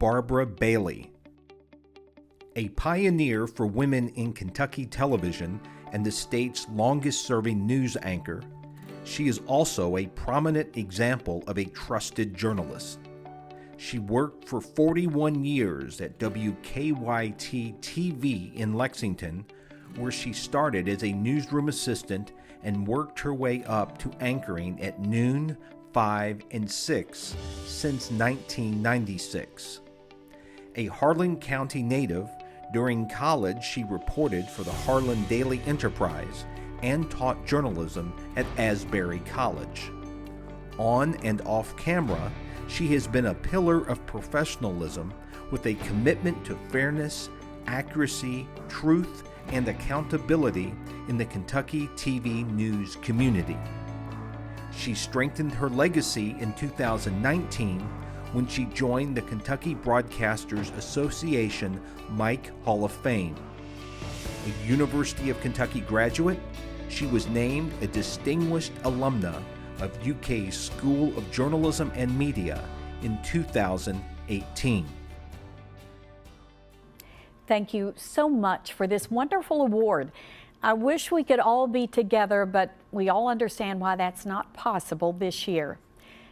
Barbara Bailey. A pioneer for women in Kentucky television and the state's longest-serving news anchor, she is also a prominent example of a trusted journalist. She worked for 41 years at WKYT-TV in Lexington, where she started as a newsroom assistant and worked her way up to anchoring at noon, 5, and 6 since 1996. A Harlan County native, during college she reported for the Harlan Daily Enterprise and taught journalism at Asbury College. On and off camera, she has been a pillar of professionalism with a commitment to fairness, accuracy, truth, and accountability in the Kentucky TV news community. She strengthened her legacy in 2019 when she joined the Kentucky Broadcasters Association Mike Hall of Fame. A University of Kentucky graduate, she was named a distinguished alumna of UK's School of Journalism and Media in 2018. Thank you so much for this wonderful award. I wish we could all be together, but we all understand why that's not possible this year.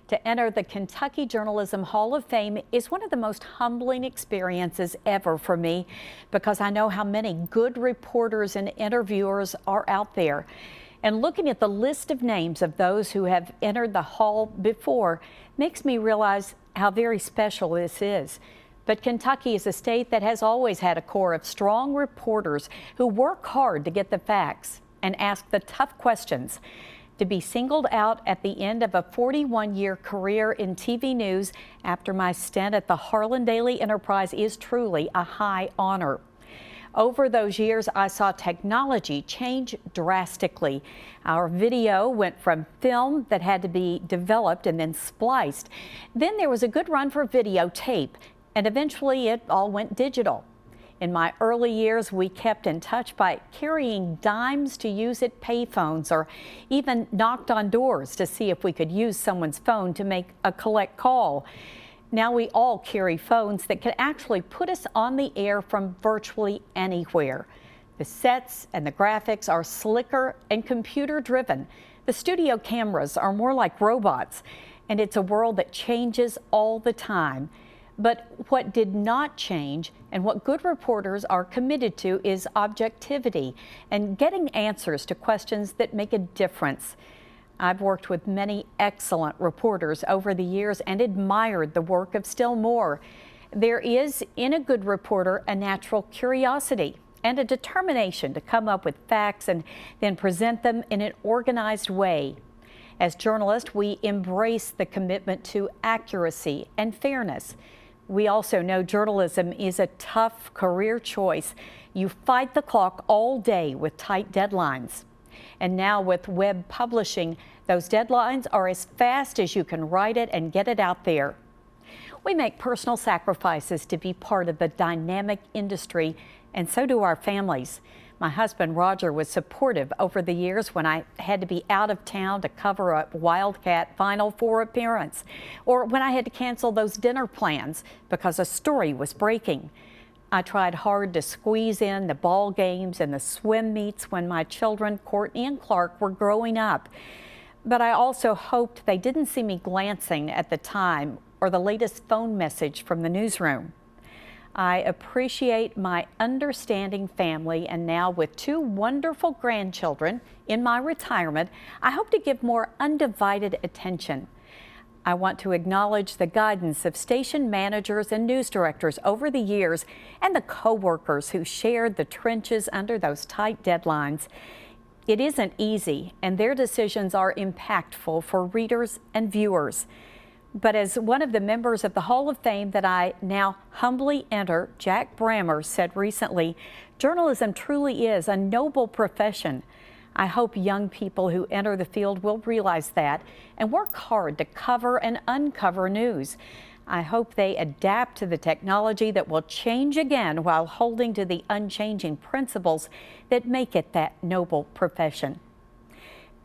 To enter the Kentucky Journalism Hall of Fame is one of the most humbling experiences ever for me, because I know how many good reporters and interviewers are out there. And looking at the list of names of those who have entered the hall before makes me realize how very special this is. But Kentucky is a state that has always had a core of strong reporters who work hard to get the facts and ask the tough questions. To be singled out at the end of a 41-year career in TV news after my stint at the Harlan Daily Enterprise is truly a high honor. Over those years, I saw technology change drastically. Our video went from film that had to be developed and then spliced. Then there was a good run for videotape, and eventually it all went digital. In my early years, we kept in touch by carrying dimes to use at payphones, or even knocked on doors to see if we could use someone's phone to make a collect call. Now we all carry phones that can actually put us on the air from virtually anywhere. The sets and the graphics are slicker and computer-driven. The studio cameras are more like robots, and it's a world that changes all the time. But what did not change, and what good reporters are committed to, is objectivity and getting answers to questions that make a difference. I've worked with many excellent reporters over the years and admired the work of still more. There is, in a good reporter, a natural curiosity and a determination to come up with facts and then present them in an organized way. As journalists, we embrace the commitment to accuracy and fairness. We also know journalism is a tough career choice. You fight the clock all day with tight deadlines. And now with web publishing, those deadlines are as fast as you can write it and get it out there. We make personal sacrifices to be part of the dynamic industry, and so do our families. My husband, Roger, was supportive over the years when I had to be out of town to cover a Wildcat Final Four appearance, or when I had to cancel those dinner plans because a story was breaking. I tried hard to squeeze in the ball games and the swim meets when my children, Courtney and Clark, were growing up. But I also hoped they didn't see me glancing at the time or the latest phone message from the newsroom. I appreciate my understanding family, and now with 2 wonderful grandchildren in my retirement, I hope to give more undivided attention. I want to acknowledge the guidance of station managers and news directors over the years, and the co-workers who shared the trenches under those tight deadlines. It isn't easy, and their decisions are impactful for readers and viewers. But as one of the members of the Hall of Fame that I now humbly enter, Jack Brammer, said recently, journalism truly is a noble profession. I hope young people who enter the field will realize that and work hard to cover and uncover news. I hope they adapt to the technology that will change again while holding to the unchanging principles that make it that noble profession.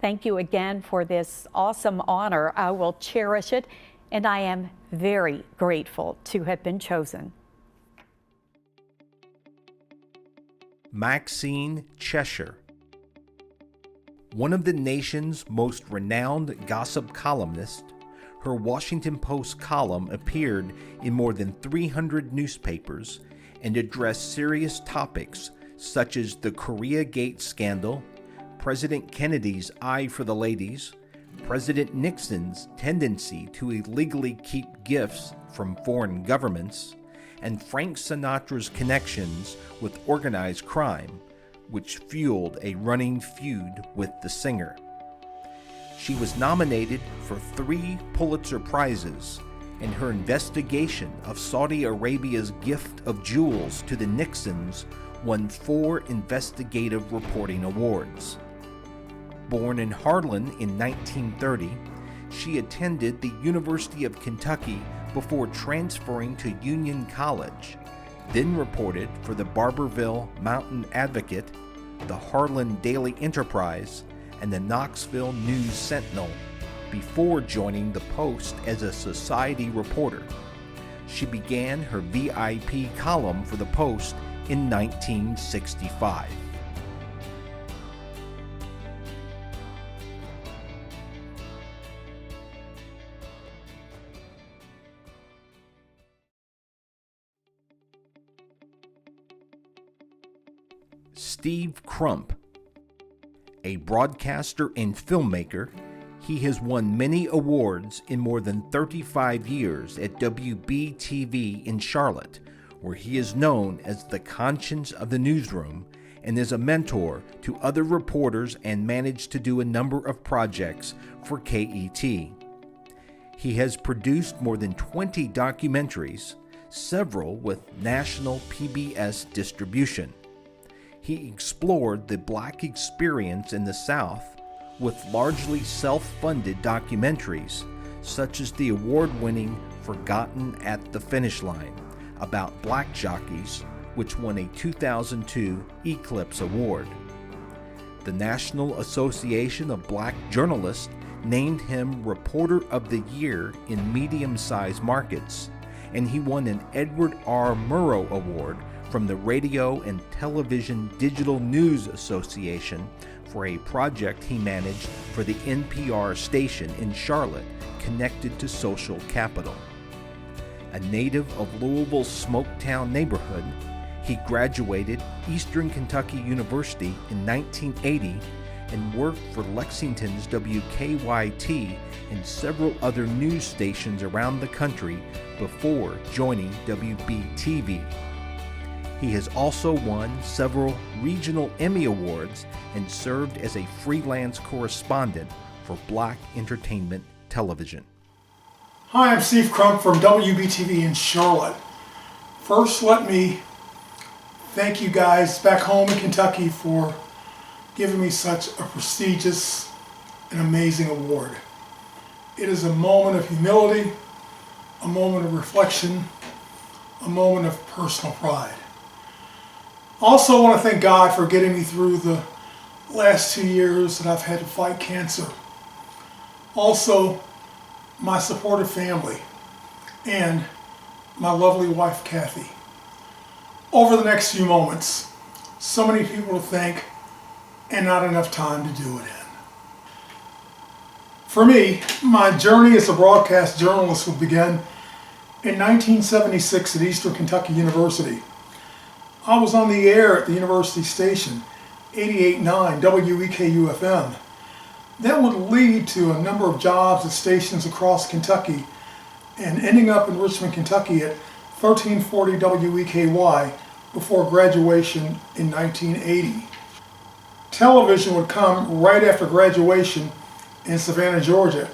Thank you again for this awesome honor. I will cherish it and I am very grateful to have been chosen. Maxine Cheshire. One of the nation's most renowned gossip columnists, her Washington Post column appeared in more than 300 newspapers and addressed serious topics such as the Koreagate scandal, President Kennedy's eye for the ladies, President Nixon's tendency to illegally keep gifts from foreign governments, and Frank Sinatra's connections with organized crime, which fueled a running feud with the singer. She was nominated for 3 Pulitzer Prizes, and her investigation of Saudi Arabia's gift of jewels to the Nixons won 4 investigative reporting awards. Born in Harlan in 1930, she attended the University of Kentucky before transferring to Union College, then reported for the Barberville Mountain Advocate, the Harlan Daily Enterprise, and the Knoxville News Sentinel, before joining the Post as a society reporter. She began her VIP column for the Post in 1965. Steve Crump. A broadcaster and filmmaker, he has won many awards in more than 35 years at WBTV in Charlotte, where he is known as the conscience of the newsroom and is a mentor to other reporters and managed to do a number of projects for KET. He has produced more than 20 documentaries, several with national PBS distribution. He explored the Black experience in the South with largely self-funded documentaries, such as the award-winning Forgotten at the Finish Line, about black jockeys, which won a 2002 Eclipse Award. The National Association of Black Journalists named him Reporter of the Year in medium-sized markets, and he won an Edward R. Murrow Award from the Radio and Television Digital News Association for a project he managed for the NPR station in Charlotte connected to social capital. A native of Louisville's Smoketown neighborhood, he graduated Eastern Kentucky University in 1980 and worked for Lexington's WKYT and several other news stations around the country before joining WBTV. He has also won several regional Emmy Awards and served as a freelance correspondent for Black Entertainment Television. Hi, I'm Steve Crump from WBTV in Charlotte. First, let me thank you guys back home in Kentucky for giving me such a prestigious and amazing award. It is a moment of humility, a moment of reflection, a moment of personal pride. Also, I want to thank God for getting me through the last 2 years that I've had to fight cancer. Also, my supportive family and my lovely wife, Kathy. Over the next few moments, so many people to thank and not enough time to do it in. For me, my journey as a broadcast journalist would begin in 1976 at Eastern Kentucky University. I was on the air at the university station, 88.9 WEKU-FM. That would lead to a number of jobs at stations across Kentucky and ending up in Richmond, Kentucky at 1340 WEKY before graduation in 1980. Television would come right after graduation in Savannah, Georgia,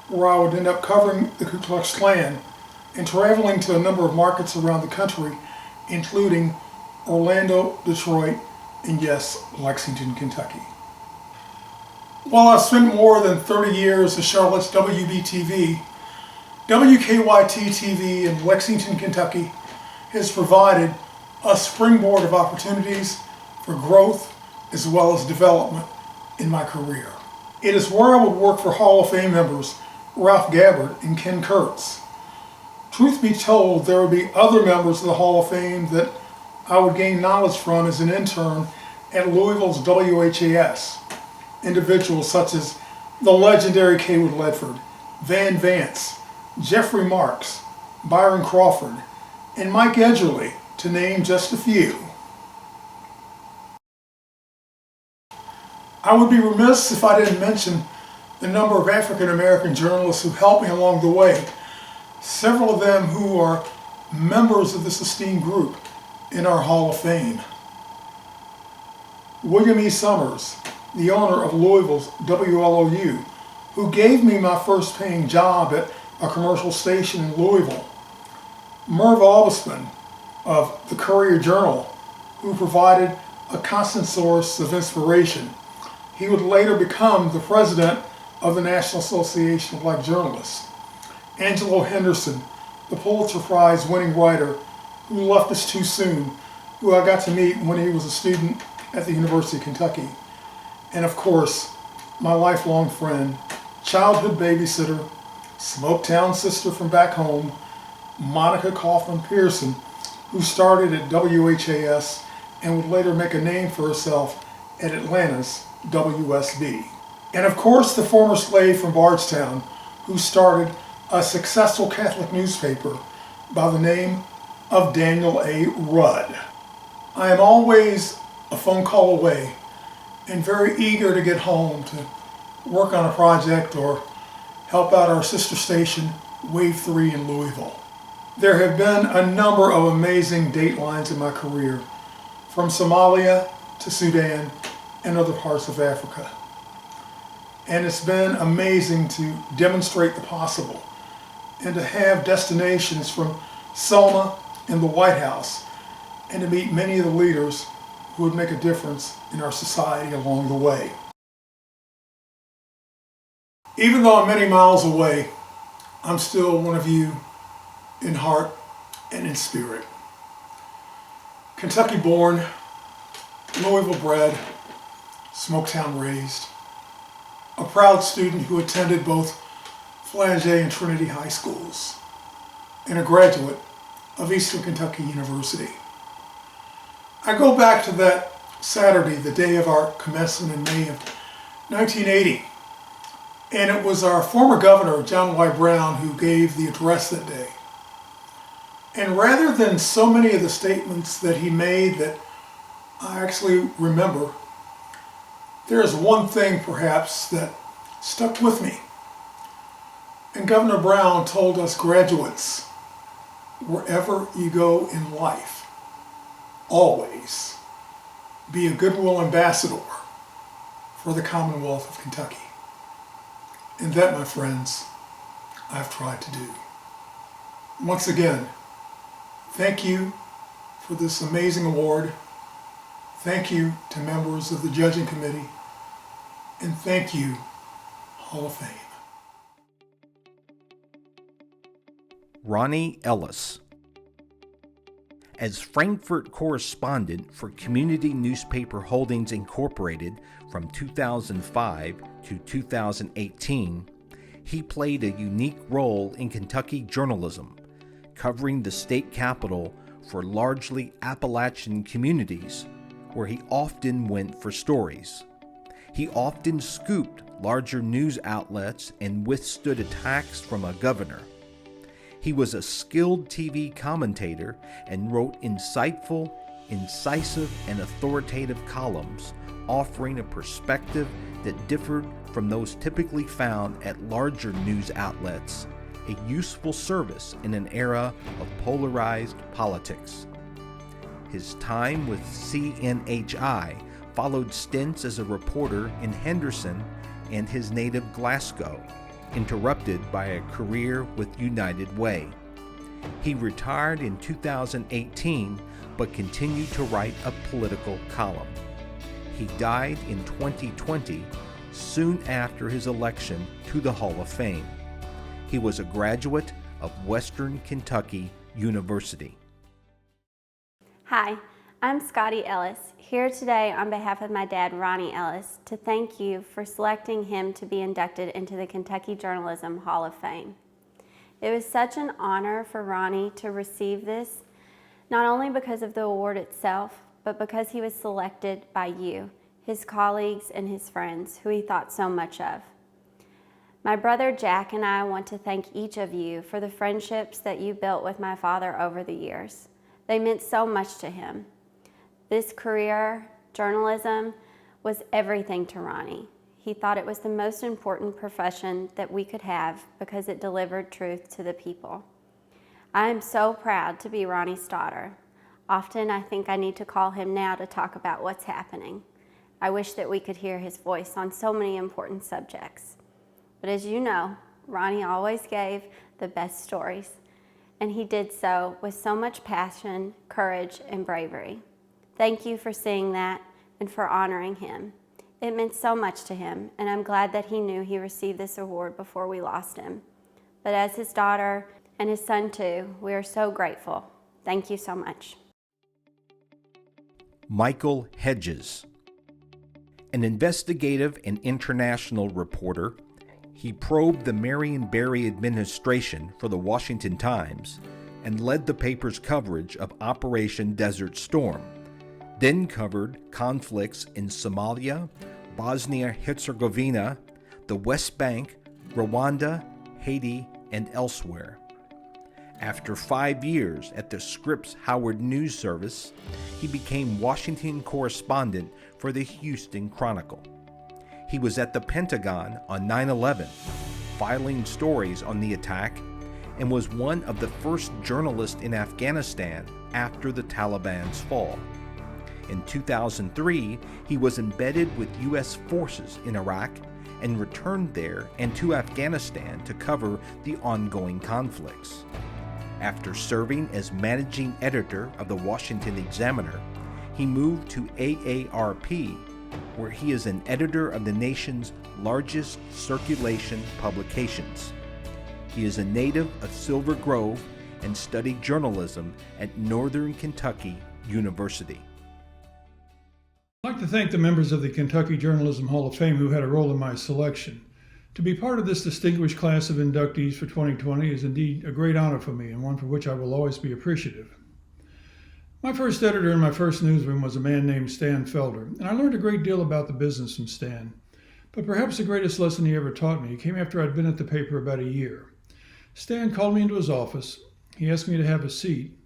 where I would end up covering the Ku Klux Klan and traveling to a number of markets around the country, including Orlando, Detroit, and yes, Lexington, Kentucky. While I've spent more than 30 years at Charlotte's WBTV, WKYT-TV in Lexington, Kentucky has provided a springboard of opportunities for growth as well as development in my career. It is where I would work for Hall of Fame members Ralph Gabbard, and Ken Kurtz. Truth be told, there would be other members of the Hall of Fame that I would gain knowledge from as an intern at Louisville's WHAS. Individuals such as the legendary Kaywood Ledford, Van Vance, Jeffrey Marks, Byron Crawford, and Mike Edgerly, to name just a few. I would be remiss if I didn't mention the number of African American journalists who helped me along the way, several of them who are members of this esteemed group in our Hall of Fame. William E. Summers, the owner of Louisville's WLOU, who gave me my first paying job at a commercial station in Louisville. Merv Albisman of the Courier-Journal, who provided a constant source of inspiration. He would later become the president of the National Association of Black Journalists. Angelo Henderson, the Pulitzer Prize winning writer who left us too soon, who I got to meet when he was a student at the University of Kentucky. And of course, my lifelong friend, childhood babysitter, Smoketown sister from back home, Monica Kaufman Pearson, who started at WHAS and would later make a name for herself at Atlanta's WSB. And of course, the former slave from Bardstown, who started a successful Catholic newspaper by the name of Daniel A. Rudd. I am always a phone call away and very eager to get home to work on a project or help out our sister station, Wave 3 in Louisville. There have been a number of amazing datelines in my career, from Somalia to Sudan and other parts of Africa. And it's been amazing to demonstrate the possible and to have destinations from Selma and the White House and to meet many of the leaders who would make a difference in our society along the way. Even though I'm many miles away, I'm still one of you in heart and in spirit. Kentucky born, Louisville bred, Smoketown raised, a proud student who attended both Flagey and Trinity High Schools, and a graduate of Eastern Kentucky University. I go back to that Saturday, the day of our commencement in May of 1980, and it was our former governor, John Y. Brown, who gave the address that day. And rather than so many of the statements that he made that I actually remember, there is one thing perhaps that stuck with me. And Governor Brown told us graduates, wherever you go in life, always be a goodwill ambassador for the Commonwealth of Kentucky. And that, my friends, I've tried to do. Once again, thank you for this amazing award. Thank you to members of the judging committee. And thank you, Hall of Fame. Ronnie Ellis. As Frankfort correspondent for Community Newspaper Holdings Incorporated from 2005 to 2018, he played a unique role in Kentucky journalism, covering the state capital for largely Appalachian communities, where he often went for stories. He often scooped larger news outlets and withstood attacks from a governor. He was a skilled TV commentator and wrote insightful, incisive, and authoritative columns, offering a perspective that differed from those typically found at larger news outlets, a useful service in an era of polarized politics. His time with CNHI followed stints as a reporter in Henderson and his native Glasgow, interrupted by a career with United Way. He retired in 2018, but continued to write a political column. He died in 2020, soon after his election to the Hall of Fame. He was a graduate of Western Kentucky University. Hi, I'm Scotty Ellis, here today on behalf of my dad, Ronnie Ellis, to thank you for selecting him to be inducted into the Kentucky Journalism Hall of Fame. It was such an honor for Ronnie to receive this, not only because of the award itself, but because he was selected by you, his colleagues and his friends, who he thought so much of. My brother Jack and I want to thank each of you for the friendships that you built with my father over the years. They meant so much to him. This career, journalism, was everything to Ronnie. He thought it was the most important profession that we could have because it delivered truth to the people. I am so proud to be Ronnie's daughter. Often I think I need to call him now to talk about what's happening. I wish that we could hear his voice on so many important subjects. But as you know, Ronnie always gave the best stories, and he did so with so much passion, courage, and bravery. Thank you for seeing that and for honoring him. It meant so much to him, and I'm glad that he knew he received this award before we lost him. But as his daughter and his son too, we are so grateful. Thank you so much. Michael Hedges. An investigative and international reporter, he probed the Marion Barry administration for the Washington Times and led the paper's coverage of Operation Desert Storm, then covered conflicts in Somalia, Bosnia-Herzegovina, the West Bank, Rwanda, Haiti, and elsewhere. After 5 years at the Scripps Howard News Service, he became Washington correspondent for the Houston Chronicle. He was at the Pentagon on 9/11, filing stories on the attack, and was one of the first journalists in Afghanistan after the Taliban's fall. In 2003, he was embedded with U.S. forces in Iraq and returned there and to Afghanistan to cover the ongoing conflicts. After serving as managing editor of the Washington Examiner, he moved to AARP, where he is an editor of the nation's largest circulation publications. He is a native of Silver Grove and studied journalism at Northern Kentucky University. I'd like to thank the members of the Kentucky Journalism Hall of Fame who had a role in my selection. To be part of this distinguished class of inductees for 2020 is indeed a great honor for me, and one for which I will always be appreciative. My first editor in my first newsroom was a man named Stan Felder, and I learned a great deal about the business from Stan. But perhaps the greatest lesson he ever taught me came after I'd been at the paper about a year. Stan called me into his office. He asked me to have a seat.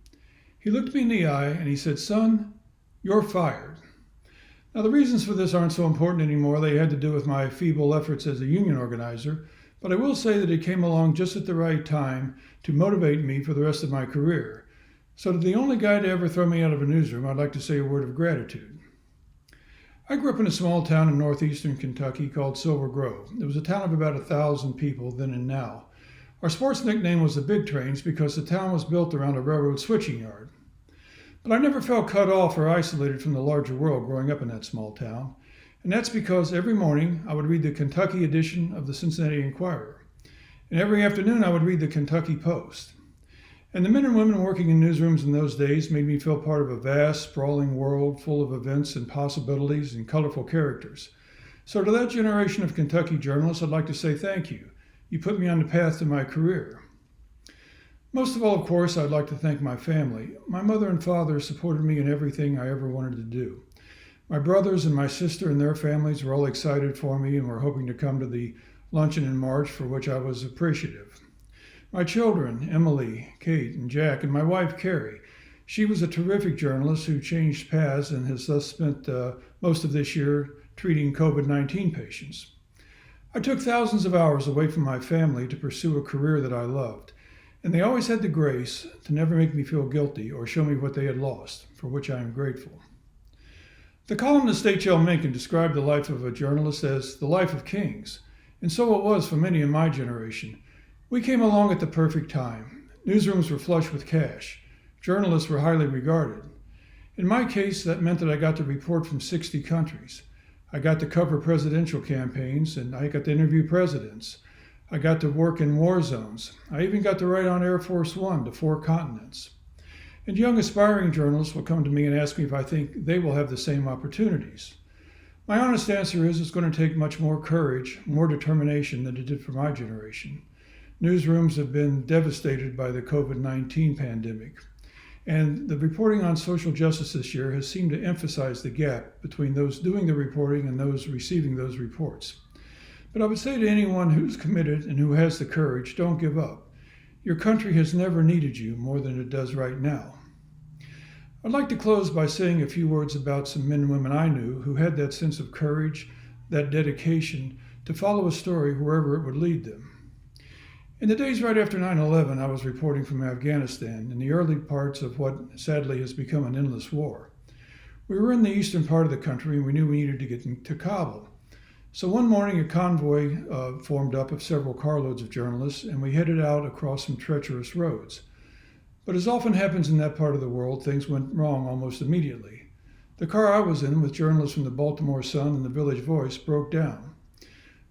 He looked me in the eye and he said, "Son, you're fired." Now, the reasons for this aren't so important anymore. They had to do with my feeble efforts as a union organizer, but I will say that it came along just at the right time to motivate me for the rest of my career. So to the only guy to ever throw me out of a newsroom, I'd like to say a word of gratitude. I grew up in a small town in northeastern Kentucky called Silver Grove. It was a town of about 1,000 people then and now. Our sports nickname was the Big Trains because the town was built around a railroad switching yard. But I never felt cut off or isolated from the larger world growing up in that small town, and that's because every morning I would read the Kentucky edition of the Cincinnati Enquirer, and every afternoon I would read the Kentucky Post. And the men and women working in newsrooms in those days made me feel part of a vast, sprawling world full of events and possibilities and colorful characters. So to that generation of Kentucky journalists, I'd like to say thank you. You put me on the path to my career. Most of all, of course, I'd like to thank my family. My mother and father supported me in everything I ever wanted to do. My brothers and my sister and their families were all excited for me and were hoping to come to the luncheon in March, for which I was appreciative. My children, Emily, Kate, and Jack, and my wife, Carrie. She was a terrific journalist who changed paths and has thus spent most of this year treating COVID-19 patients. I took thousands of hours away from my family to pursue a career that I loved. And they always had the grace to never make me feel guilty or show me what they had lost, for which I am grateful. The columnist H.L. Mencken described the life of a journalist as the life of kings, and so it was for many in my generation. We came along at the perfect time. Newsrooms were flush with cash. Journalists were highly regarded. In my case, that meant that I got to report from 60 countries. I got to cover presidential campaigns, and I got to interview presidents. I got to work in war zones. I even got to ride on Air Force One to 4 continents. And young aspiring journalists will come to me and ask me if I think they will have the same opportunities. My honest answer is it's going to take much more courage, more determination than it did for my generation. Newsrooms have been devastated by the COVID-19 pandemic, and the reporting on social justice this year has seemed to emphasize the gap between those doing the reporting and those receiving those reports. But I would say to anyone who's committed and who has the courage, don't give up. Your country has never needed you more than it does right now. I'd like to close by saying a few words about some men and women I knew who had that sense of courage, that dedication to follow a story wherever it would lead them. In the days right after 9/11, I was reporting from Afghanistan in the early parts of what sadly has become an endless war. We were in the eastern part of the country and we knew we needed to get to Kabul. So one morning a convoy formed up of several carloads of journalists and we headed out across some treacherous roads. But as often happens in that part of the world, things went wrong almost immediately. The car I was in with journalists from the Baltimore Sun and the Village Voice broke down.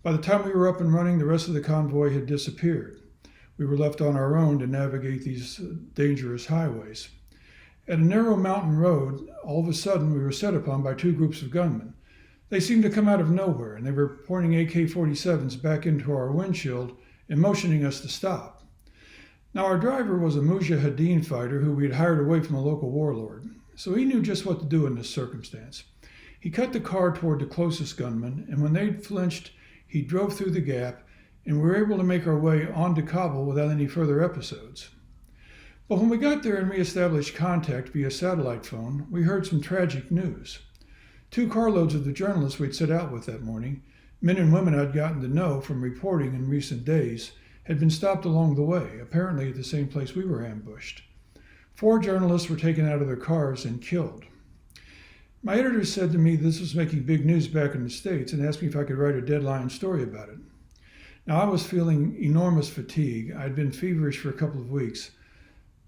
By the time we were up and running, the rest of the convoy had disappeared. We were left on our own to navigate these dangerous highways. At a narrow mountain road, all of a sudden we were set upon by two groups of gunmen. They seemed to come out of nowhere, and they were pointing AK-47s back into our windshield and motioning us to stop. Now, our driver was a Mujahideen fighter who we had hired away from a local warlord, so he knew just what to do in this circumstance. He cut the car toward the closest gunman, and when they'd flinched, he drove through the gap, and we were able to make our way onto Kabul without any further episodes. But when we got there and reestablished contact via satellite phone, we heard some tragic news. Two carloads of the journalists we'd set out with that morning, men and women I'd gotten to know from reporting in recent days, had been stopped along the way, apparently at the same place we were ambushed. 4 journalists were taken out of their cars and killed. My editor said to me this was making big news back in the States and asked me if I could write a deadline story about it. Now, I was feeling enormous fatigue. I'd been feverish for a couple of weeks,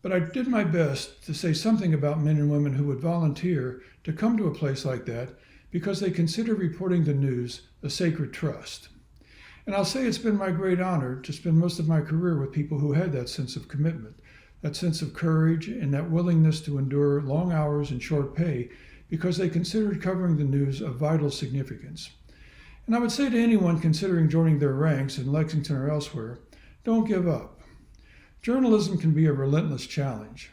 but I did my best to say something about men and women who would volunteer to come to a place like that because they consider reporting the news a sacred trust. And I'll say it's been my great honor to spend most of my career with people who had that sense of commitment, that sense of courage, and that willingness to endure long hours and short pay because they considered covering the news of vital significance. And I would say to anyone considering joining their ranks in Lexington or elsewhere, don't give up. Journalism can be a relentless challenge.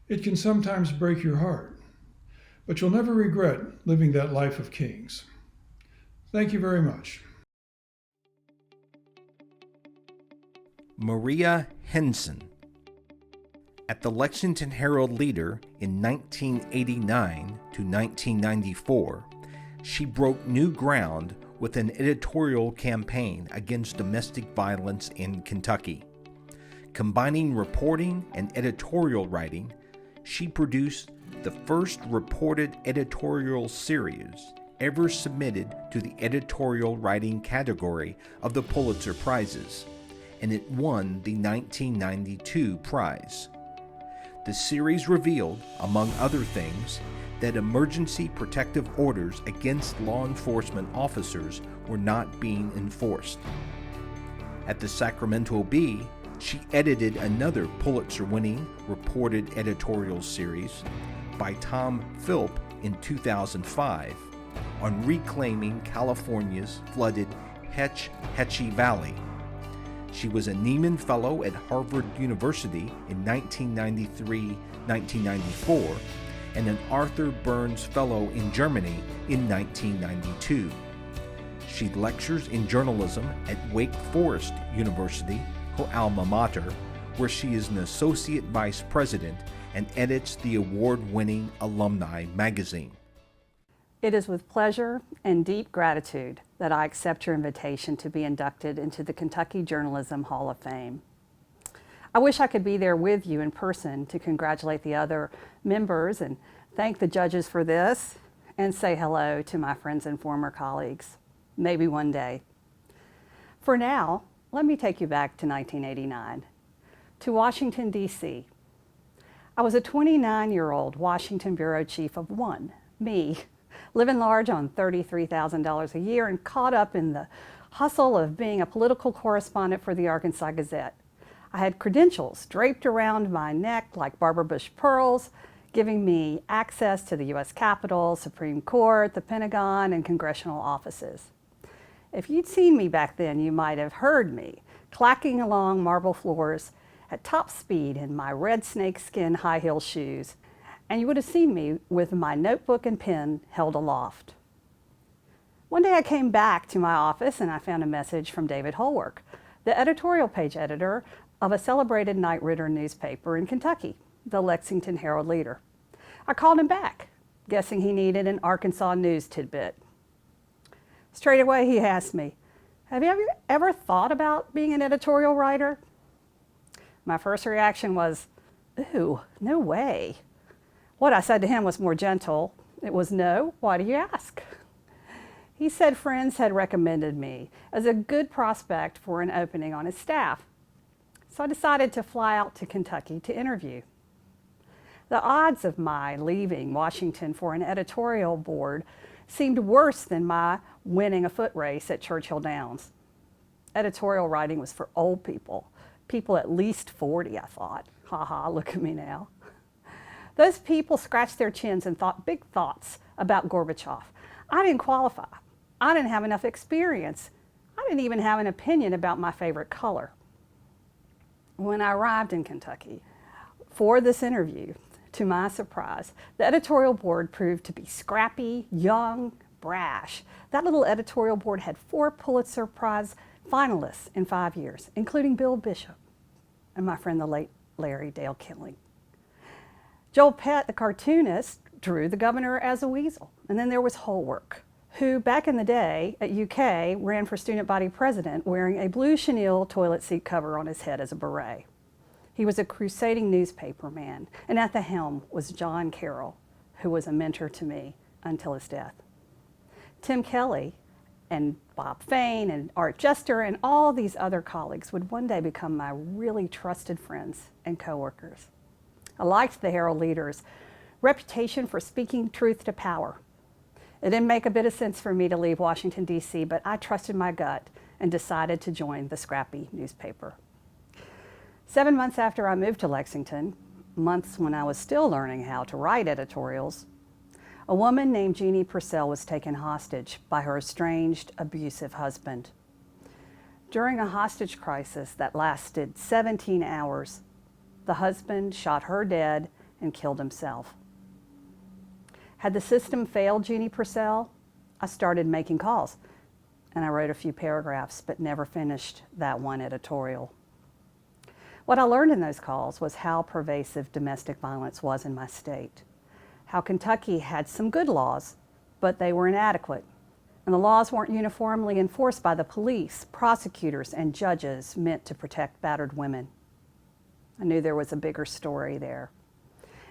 It can sometimes break your heart, but you'll never regret living that life of kings. Thank you very much. Maria Henson. At the Lexington Herald Leader in 1989 to 1994, she broke new ground with an editorial campaign against domestic violence in Kentucky. Combining reporting and editorial writing, she produced the first reported editorial series ever submitted to the editorial writing category of the Pulitzer Prizes, and it won the 1992 prize. The series revealed, among other things, that emergency protective orders against law enforcement officers were not being enforced. At the Sacramento Bee, she edited another Pulitzer-winning reported editorial series by Tom Philp in 2005 on reclaiming California's flooded Hetch Hetchy Valley. She was a Nieman Fellow at Harvard University in 1993-1994 and an Arthur Burns Fellow in Germany in 1992. She lectures in journalism at Wake Forest University, her alma mater, where she is an associate vice president and edits the award-winning Alumni magazine. It is with pleasure and deep gratitude that I accept your invitation to be inducted into the Kentucky Journalism Hall of Fame. I wish I could be there with you in person to congratulate the other members and thank the judges for this and say hello to my friends and former colleagues. Maybe one day. For now, let me take you back to 1989, to Washington, D.C. I was a 29-year-old Washington bureau chief of one, me, living large on $33,000 a year and caught up in the hustle of being a political correspondent for the Arkansas Gazette. I had credentials draped around my neck like Barbara Bush pearls, giving me access to the U.S. Capitol, Supreme Court, the Pentagon, and congressional offices. If you'd seen me back then, you might have heard me clacking along marble floors at top speed in my red snakeskin high heel shoes, and you would have seen me with my notebook and pen held aloft. One day I came back to my office and I found a message from David Holwork, the editorial page editor of a celebrated Knight Ridder newspaper in Kentucky, the Lexington Herald-Leader. I called him back, guessing he needed an Arkansas news tidbit. Straight away he asked me, "Have you ever thought about being an editorial writer?" My first reaction was, "Ooh, no way." What I said to him was more gentle. It was, "No, why do you ask?" He said friends had recommended me as a good prospect for an opening on his staff. So I decided to fly out to Kentucky to interview. The odds of my leaving Washington for an editorial board seemed worse than my winning a foot race at Churchill Downs. Editorial writing was for old people at least 40, I thought. Ha ha, look at me now. Those people scratched their chins and thought big thoughts about Gorbachev. I didn't qualify. I didn't have enough experience. I didn't even have an opinion about my favorite color. When I arrived in Kentucky for this interview, to my surprise, the editorial board proved to be scrappy, young, brash. That little editorial board had 4 Pulitzer Prize finalists in 5 years, including Bill Bishop and my friend the late Larry Dale Killing. Joel Pett, the cartoonist, drew the governor as a weasel. And then there was Holwork, who back in the day at UK ran for student body president wearing a blue chenille toilet seat cover on his head as a beret. He was a crusading newspaper man, and at the helm was John Carroll, who was a mentor to me until his death. Tim Kelly and Bob Fane and Art Jester and all these other colleagues would one day become my really trusted friends and coworkers. I liked the Herald-Leader's reputation for speaking truth to power. It didn't make a bit of sense for me to leave Washington, D.C., but I trusted my gut and decided to join the scrappy newspaper. 7 months after I moved to Lexington, months when I was still learning how to write editorials, a woman named Jeannie Purcell was taken hostage by her estranged, abusive husband. During a hostage crisis that lasted 17 hours, the husband shot her dead and killed himself. Had the system failed Jeannie Purcell, I started making calls, and I wrote a few paragraphs, but never finished that one editorial. What I learned in those calls was how pervasive domestic violence was in my state, how Kentucky had some good laws, but they were inadequate, and the laws weren't uniformly enforced by the police, prosecutors, and judges meant to protect battered women. I knew there was a bigger story there,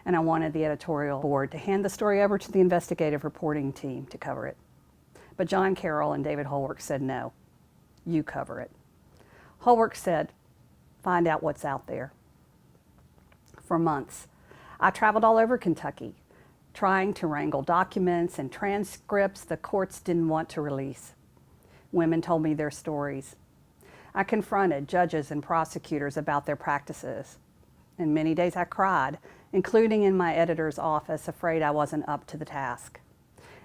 and I wanted the editorial board to hand the story over to the investigative reporting team to cover it. But John Carroll and David Holwork said, "No, you cover it." Holwork said, "Find out what's out there." For months, I traveled all over Kentucky, trying to wrangle documents and transcripts the courts didn't want to release. Women told me their stories. I confronted judges and prosecutors about their practices. And many days I cried, including in my editor's office, afraid I wasn't up to the task.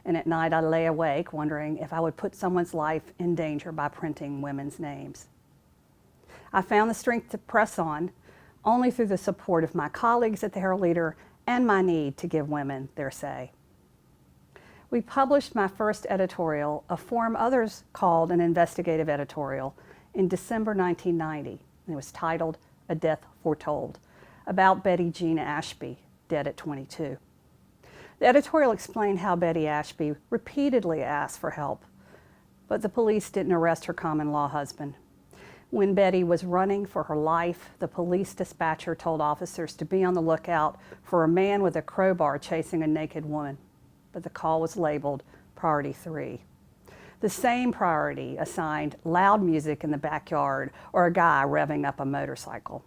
And at night I lay awake wondering if I would put someone's life in danger by printing women's names. I found the strength to press on only through the support of my colleagues at the Herald-Leader and my need to give women their say. We published my first editorial, a form others called an investigative editorial, in December 1990. It was titled "A Death Foretold," about Betty Jean Ashby, dead at 22. The editorial explained how Betty Ashby repeatedly asked for help, but the police didn't arrest her common-law husband. When Betty was running for her life, the police dispatcher told officers to be on the lookout for a man with a crowbar chasing a naked woman, but the call was labeled Priority 3. The same priority assigned loud music in the backyard or a guy revving up a motorcycle.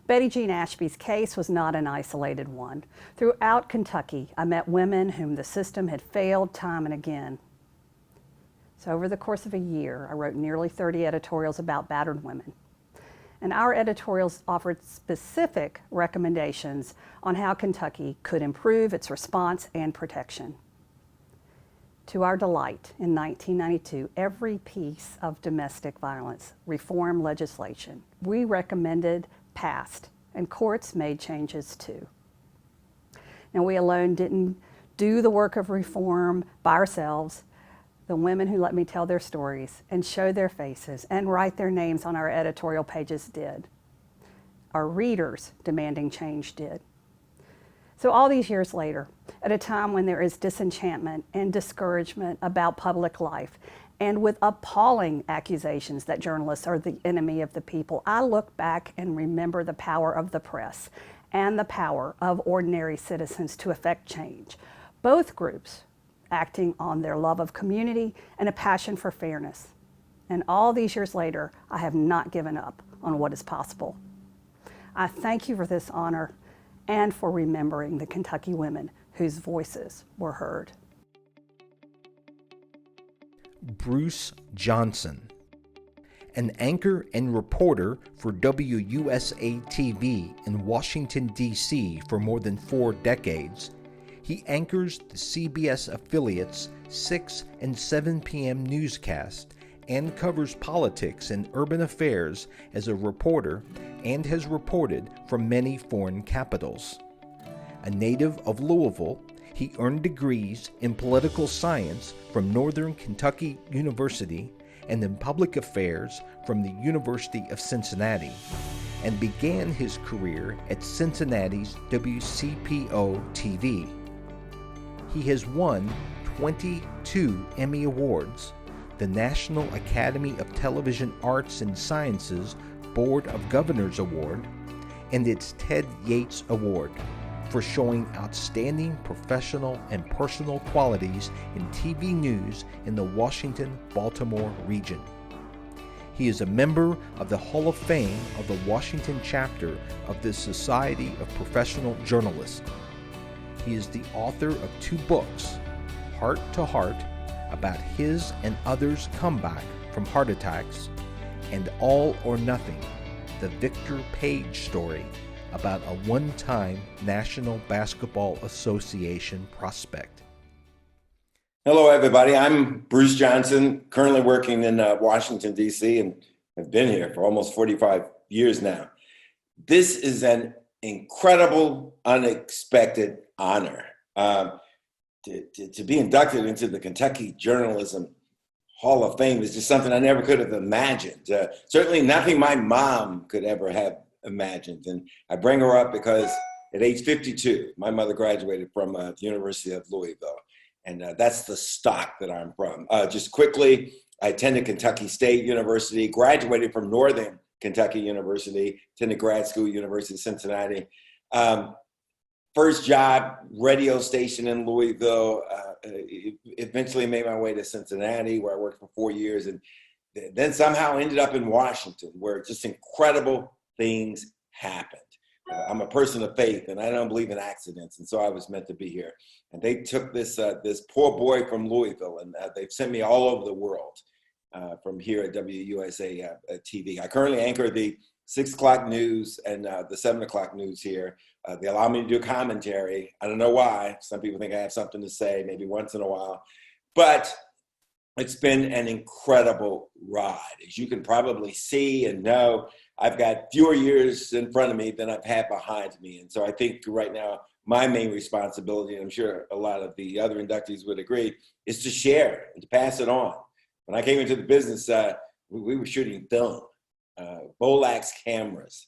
Betty Jean Ashby's case was not an isolated one. Throughout Kentucky, I met women whom the system had failed time and again. So over the course of a year, I wrote nearly 30 editorials about battered women. and our editorials offered specific recommendations on how Kentucky could improve its response and protection. To our delight, in 1992, every piece of domestic violence reform legislation we recommended passed, and courts made changes too. Now, we alone didn't do the work of reform by ourselves. The women who let me tell their stories and show their faces and write their names on our editorial pages did. Our readers demanding change did. So all these years later, at a time when there is disenchantment and discouragement about public life, and with appalling accusations that journalists are the enemy of the people, I look back and remember the power of the press and the power of ordinary citizens to effect change. Both groups acting on their love of community and a passion for fairness. And all these years later, I have not given up on what is possible. I thank you for this honor and for remembering the Kentucky women whose voices were heard. Bruce Johnson, an anchor and reporter for WUSA-TV in Washington, D.C. for more than 4 decades. He anchors the CBS affiliates' 6 and 7 p.m. newscast and covers politics and urban affairs as a reporter and has reported from many foreign capitals. A native of Louisville, he earned degrees in political science from Northern Kentucky University and in public affairs from the University of Cincinnati, and began his career at Cincinnati's WCPO-TV. He has won 22 Emmy Awards, the National Academy of Television Arts and Sciences Board of Governors Award, and its Ted Yates Award for showing outstanding professional and personal qualities in TV news in the Washington-Baltimore region. He is a member of the Hall of Fame of the Washington chapter of the Society of Professional Journalists. He is the author of 2 books, Heart to Heart, about his and others' comeback from heart attacks, and All or Nothing, the Victor Page story about a one-time National Basketball Association prospect. Hello, everybody. I'm Bruce Johnson, currently working in Washington, D.C., and have been here for almost 45 years now. This is an incredible, unexpected honor. To be inducted into the Kentucky Journalism Hall of Fame is just something I never could have imagined. Certainly nothing my mom could ever have imagined. And I bring her up because at age 52, my mother graduated from the University of Louisville. And that's the stock that I'm from. Just quickly, I attended Kentucky State University, graduated from Northern Kentucky University, attended grad school, University of Cincinnati. First job, radio station in Louisville. Eventually made my way to Cincinnati, where I worked for 4 years, and then somehow ended up in Washington, where just incredible things happened. I'm a person of faith, and I don't believe in accidents, and so I was meant to be here. And they took this poor boy from Louisville, and they've sent me all over the world from here at WUSA TV. I currently anchor the 6 o'clock news and the 7 o'clock news here. They allow me to do commentary. I don't know why. Some people think I have something to say, maybe once in a while. But it's been an incredible ride. As you can probably see and know, I've got fewer years in front of me than I've had behind me. And so I think right now, my main responsibility, and I'm sure a lot of the other inductees would agree, is to share and to pass it on. When I came into the business, we were shooting film, Bolax cameras.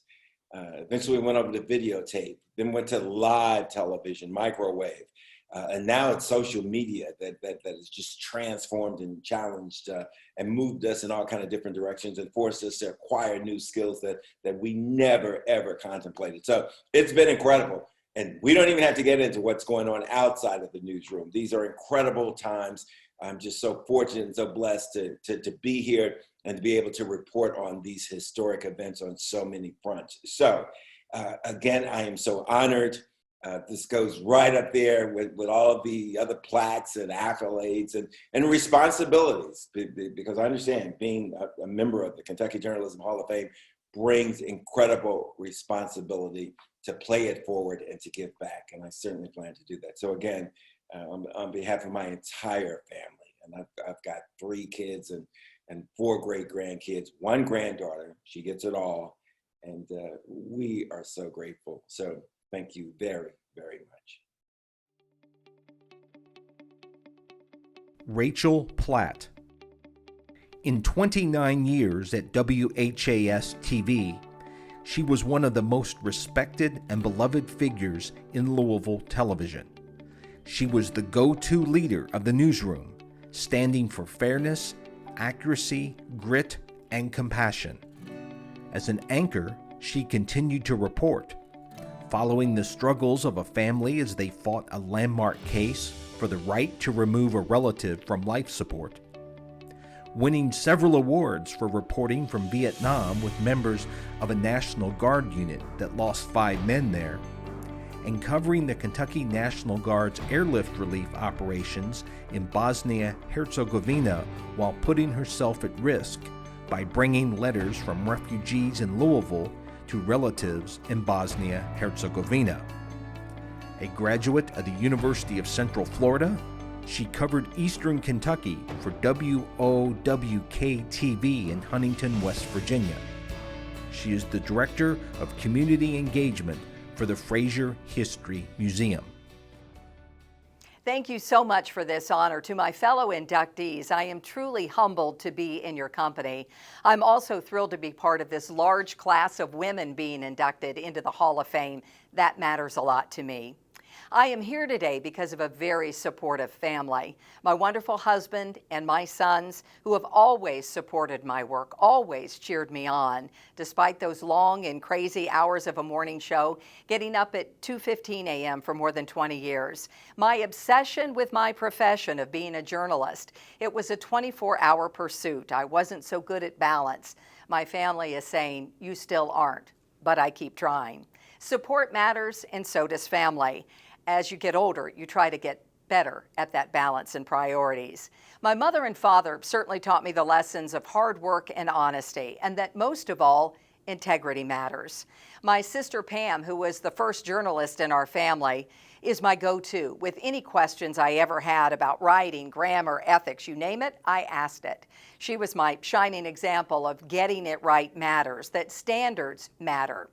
Eventually went over to videotape, then went to live television, microwave. And now it's social media that has just transformed and challenged and moved us in all kinds of different directions and forced us to acquire new skills that we never, ever contemplated. So it's been incredible. And we don't even have to get into what's going on outside of the newsroom. These are incredible times. I'm just so fortunate and so blessed to be here and to be able to report on these historic events on so many fronts. So again, I am so honored. This goes right up there with all of the other plaques and accolades and responsibilities, because I understand being a member of the Kentucky Journalism Hall of Fame brings incredible responsibility to play it forward and to give back. And I certainly plan to do that. So again, on behalf of my entire family, and I've got 3 kids and 4 great grandkids, 1 granddaughter, she gets it all. And we are so grateful. So thank you very, very much. Rachel Platt. In 29 years at WHAS TV, she was one of the most respected and beloved figures in Louisville television. She was the go-to leader of the newsroom, standing for fairness, accuracy, grit, and compassion. As an anchor, she continued to report, following the struggles of a family as they fought a landmark case for the right to remove a relative from life support, winning several awards for reporting from Vietnam with members of a National Guard unit that lost 5 men there, and covering the Kentucky National Guard's airlift relief operations in Bosnia-Herzegovina while putting herself at risk by bringing letters from refugees in Louisville to relatives in Bosnia-Herzegovina. A graduate of the University of Central Florida, she covered Eastern Kentucky for WOWK-TV in Huntington, West Virginia. She is the Director of Community Engagement for the Fraser History Museum. Thank you so much for this honor. To my fellow inductees, I am truly humbled to be in your company. I'm also thrilled to be part of this large class of women being inducted into the Hall of Fame. That matters a lot to me. I am here today because of a very supportive family. My wonderful husband and my sons, who have always supported my work, always cheered me on, despite those long and crazy hours of a morning show, getting up at 2:15 a.m. for more than 20 years. My obsession with my profession of being a journalist, it was a 24-hour pursuit. I wasn't so good at balance. My family is saying, you still aren't, but I keep trying. Support matters, and so does family. As you get older, you try to get better at that balance and priorities. My mother and father certainly taught me the lessons of hard work and honesty, and that most of all, integrity matters. My sister Pam, who was the first journalist in our family, is my go-to. With any questions I ever had about writing, grammar, ethics, you name it, I asked it. She was my shining example of getting it right matters, that standards matter.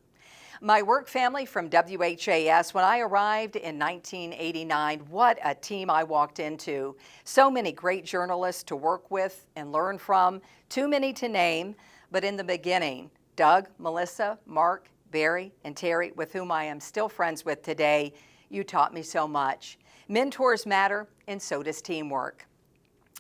My work family from WHAS, when I arrived in 1989, what a team I walked into. So many great journalists to work with and learn from, too many to name, but in the beginning, Doug, Melissa, Mark, Barry, and Terry, with whom I am still friends with today, you taught me so much. Mentors matter, and so does teamwork.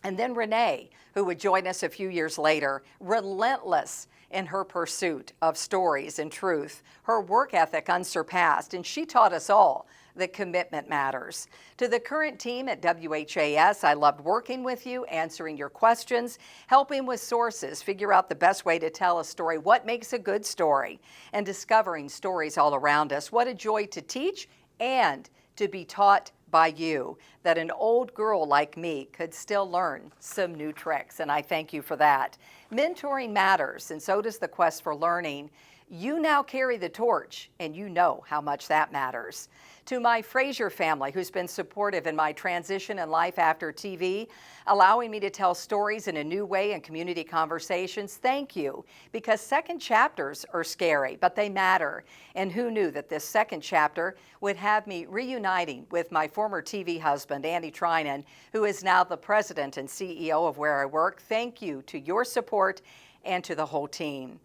And then Renee, who would join us a few years later, relentless in her pursuit of stories and truth, her work ethic unsurpassed, and she taught us all that commitment matters. To the current team at WHAS, I loved working with you, answering your questions, helping with sources, figure out the best way to tell a story, what makes a good story, and discovering stories all around us. What a joy to teach and to be taught by you, that an old girl like me could still learn some new tricks, and I thank you for that. Mentoring matters, and so does the quest for learning. You now carry the torch, and you know how much that matters. To my Fraser family, who's been supportive in my transition in life after TV, allowing me to tell stories in a new way in community conversations, thank you, because second chapters are scary, but they matter. And who knew that this second chapter would have me reuniting with my former TV husband, Andy Trinan, who is now the president and CEO of where I work. Thank you to your support and to the whole team.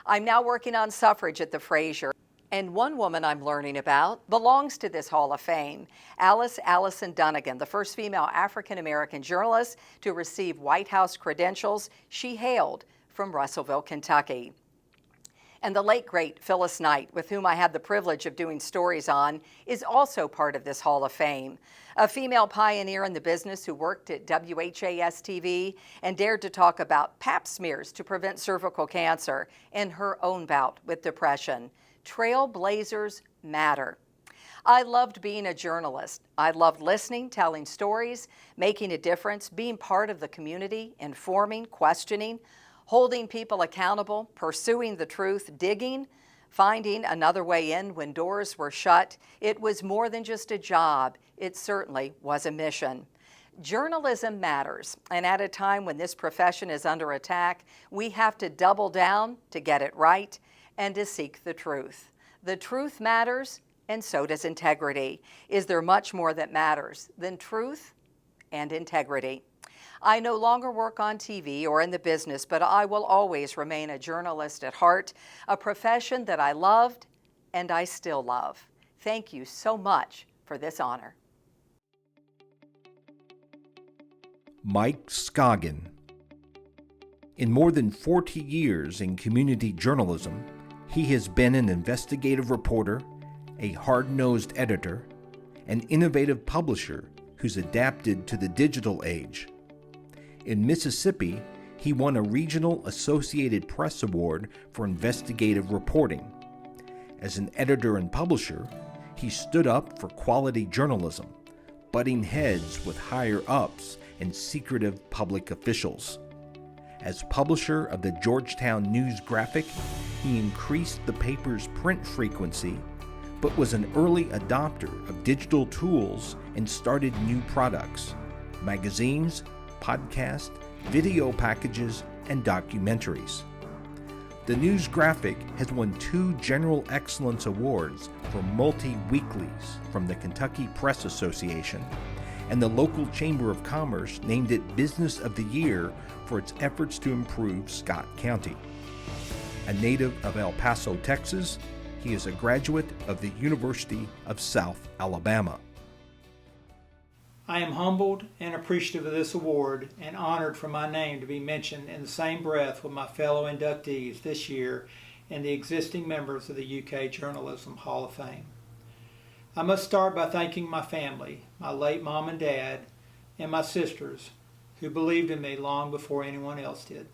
I'm now working on suffrage at the Fraser. And one woman I'm learning about belongs to this Hall of Fame, Alice Allison Dunnigan, the first female African-American journalist to receive White House credentials. She hailed from Russellville, Kentucky. And the late, great Phyllis Knight, with whom I had the privilege of doing stories on, is also part of this Hall of Fame. A female pioneer in the business who worked at WHAS TV and dared to talk about pap smears to prevent cervical cancer in her own bout with depression. Trailblazers matter. I loved being a journalist. I loved listening, telling stories, making a difference, being part of the community, informing, questioning. holding people accountable, pursuing the truth, digging, finding another way in when doors were shut. It was more than just a job. It certainly was a mission. Journalism matters, and at a time when this profession is under attack, we have to double down to get it right and to seek the truth. The truth matters, and so does integrity. Is there much more that matters than truth and integrity? I no longer work on TV or in the business, but I will always remain a journalist at heart, a profession that I loved and I still love. Thank you so much for this honor. Mike Scoggin. In more than 40 years in community journalism, he has been an investigative reporter, a hard-nosed editor, an innovative publisher who's adapted to the digital age. In Mississippi, he won a Regional Associated Press Award for investigative reporting. As an editor and publisher, he stood up for quality journalism, butting heads with higher-ups and secretive public officials. As publisher of the Georgetown News Graphic, he increased the paper's print frequency, but was an early adopter of digital tools and started new products, magazines, podcasts, video packages, and documentaries. The News Graphic has won 2 General Excellence Awards for multi-weeklies from the Kentucky Press Association, and the local Chamber of Commerce named it Business of the Year for its efforts to improve Scott County. A native of El Paso, Texas, he is a graduate of the University of South Alabama. I am humbled and appreciative of this award and honored for my name to be mentioned in the same breath with my fellow inductees this year and the existing members of the UK Journalism Hall of Fame. I must start by thanking my family, my late mom and dad, and my sisters, who believed in me long before anyone else did.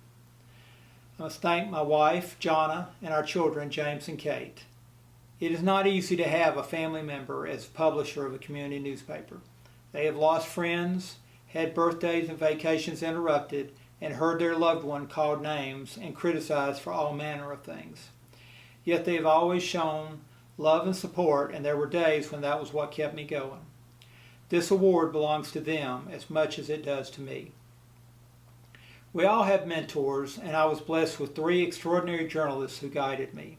I must thank my wife, Jonna, and our children, James and Kate. It is not easy to have a family member as publisher of a community newspaper. They have lost friends, had birthdays and vacations interrupted, and heard their loved one called names and criticized for all manner of things. Yet they have always shown love and support, and there were days when that was what kept me going. This award belongs to them as much as it does to me. We all have mentors, and I was blessed with 3 extraordinary journalists who guided me.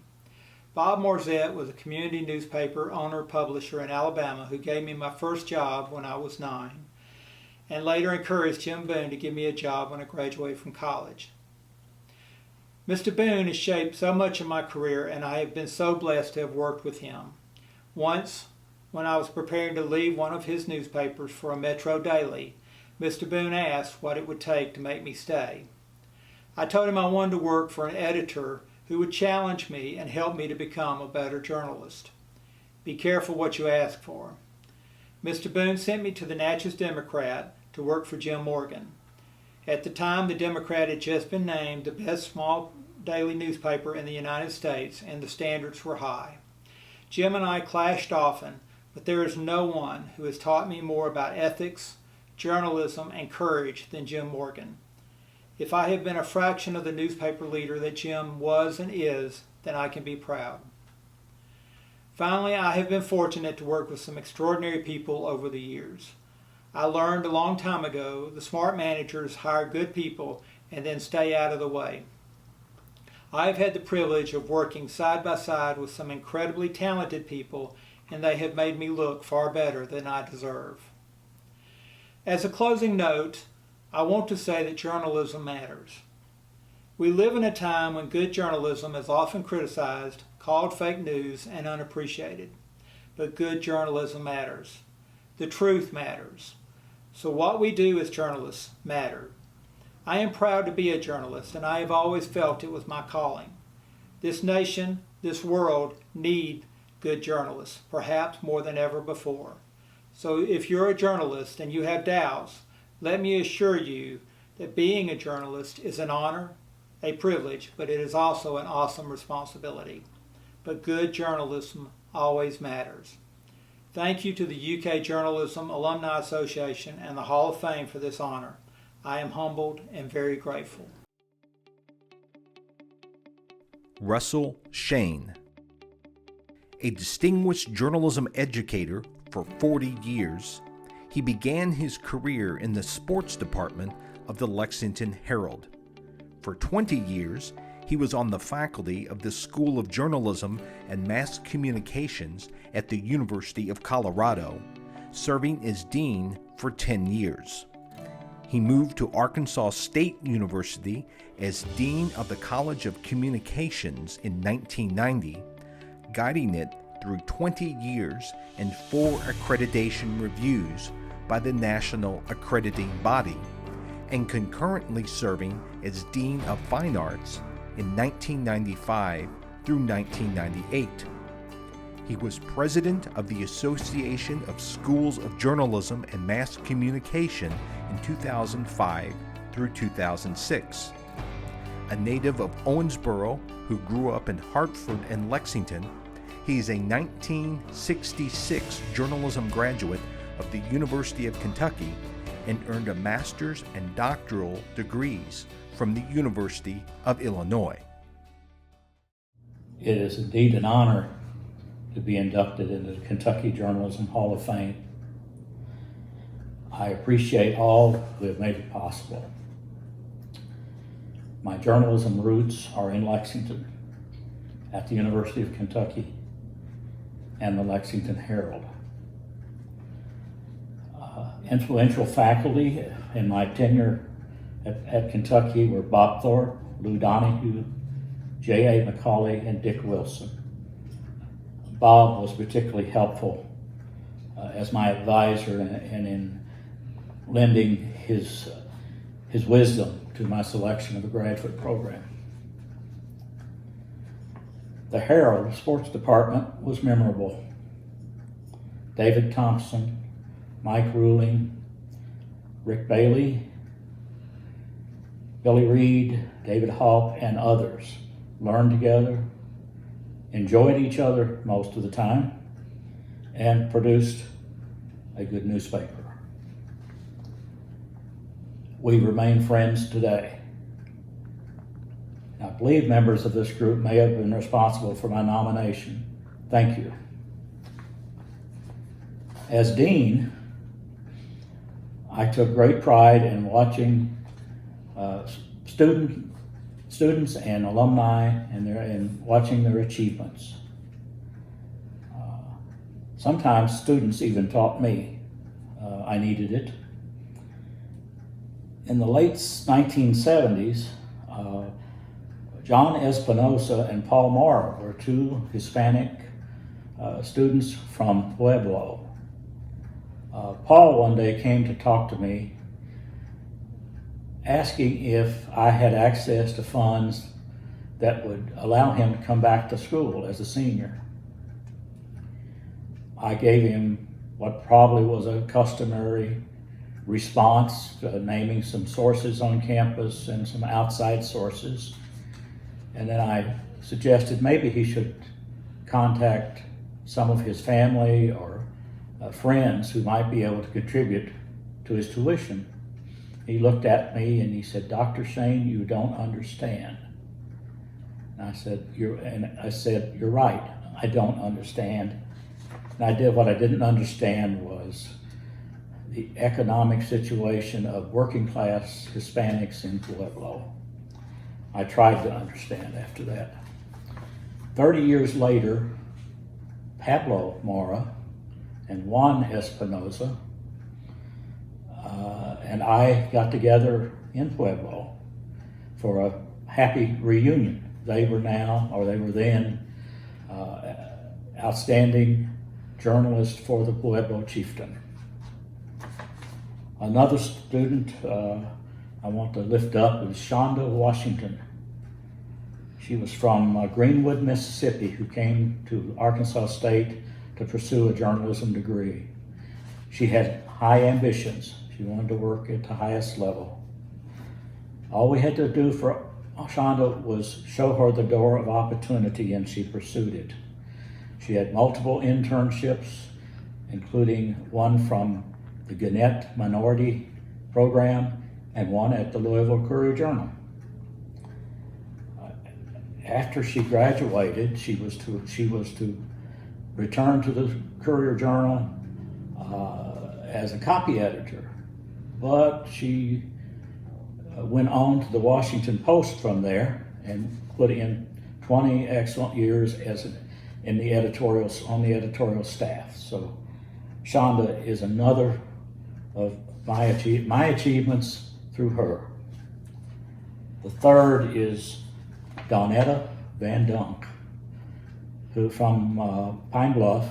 Bob Morzette was a community newspaper owner-publisher in Alabama who gave me my first job when I was 9, and later encouraged Jim Boone to give me a job when I graduated from college. Mr. Boone has shaped so much of my career, and I have been so blessed to have worked with him. Once, when I was preparing to leave one of his newspapers for a Metro Daily, Mr. Boone asked what it would take to make me stay. I told him I wanted to work for an editor who would challenge me and help me to become a better journalist. Be careful what you ask for. Mr. Boone sent me to the Natchez Democrat to work for Jim Morgan. At the time, the Democrat had just been named the best small daily newspaper in the United States, and the standards were high. Jim and I clashed often, but there is no one who has taught me more about ethics, journalism, and courage than Jim Morgan. If I have been a fraction of the newspaper leader that Jim was and is, then I can be proud. Finally, I have been fortunate to work with some extraordinary people over the years. I learned a long time ago the smart managers hire good people and then stay out of the way. I have had the privilege of working side by side with some incredibly talented people, and they have made me look far better than I deserve. As a closing note, I want to say that journalism matters. We live in a time when good journalism is often criticized, called fake news, and unappreciated. But good journalism matters. The truth matters. So what we do as journalists matters. I am proud to be a journalist, and I have always felt it was my calling. This nation, this world need good journalists, perhaps more than ever before. So if you're a journalist and you have doubts, let me assure you that being a journalist is an honor, a privilege, but it is also an awesome responsibility. But good journalism always matters. Thank you to the UK Journalism Alumni Association and the Hall of Fame for this honor. I am humbled and very grateful. Russell Shane. A distinguished journalism educator for 40 years, he began his career in the sports department of the Lexington Herald. For 20 years, he was on the faculty of the School of Journalism and Mass Communications at the University of Colorado, serving as dean for 10 years. He moved to Arkansas State University as dean of the College of Communications in 1990, guiding it through 20 years and 4 accreditation reviews by the National Accrediting Body, and concurrently serving as Dean of Fine Arts in 1995 through 1998. He was president of the Association of Schools of Journalism and Mass Communication in 2005 through 2006. A native of Owensboro who grew up in Hartford and Lexington, he is a 1966 journalism graduate of the University of Kentucky and earned a master's and doctoral degrees from the University of Illinois. It is indeed an honor to be inducted into the Kentucky Journalism Hall of Fame. I appreciate all who have made it possible. My journalism roots are in Lexington, at the University of Kentucky, and the Lexington Herald. Influential faculty in my tenure at Kentucky were Bob Thorpe, Lou Donahue, J.A. McCauley, and Dick Wilson. Bob was particularly helpful as my advisor and in lending his wisdom to my selection of a graduate program. The Herald sports department was memorable. David Thompson, Mike Ruling, Rick Bailey, Billy Reed, David Hawk, and others learned together, enjoyed each other most of the time, and produced a good newspaper. We remain friends today. I believe members of this group may have been responsible for my nomination. Thank you. As dean, I took great pride in watching students and alumni and watching their achievements. Sometimes students even taught me. I needed it. In the late 1970s, John Espinosa and Paul Mora were 2 Hispanic students from Pueblo. Paul one day came to talk to me, asking if I had access to funds that would allow him to come back to school as a senior. I gave him what probably was a customary response, naming some sources on campus and some outside sources. And then I suggested maybe he should contact some of his family or friends who might be able to contribute to his tuition. He looked at me and he said, "Dr. Shane, you don't understand." And I said, "You're right, I don't understand." And what I didn't understand was the economic situation of working class Hispanics in Pueblo. I tried to understand after that. 30 years later, Pablo Mora and Juan Espinosa and I got together in Pueblo for a happy reunion. They were then outstanding journalists for the Pueblo Chieftain. Another student I want to lift up is Shonda Washington. She was from Greenwood, Mississippi, who came to Arkansas State to pursue a journalism degree. She had high ambitions. She wanted to work at the highest level. All we had to do for Shonda was show her the door of opportunity, and she pursued it. She had multiple internships, including one from the Gannett Minority Program and one at the Louisville Courier-Journal. after she graduated, she was to return to the Courier Journal as a copy editor, but she went on to the Washington Post from there and put in 20 excellent years on the editorial staff. So Shonda is another of my achievements through her. The third is Donetta Van Dunk, who from Pine Bluff,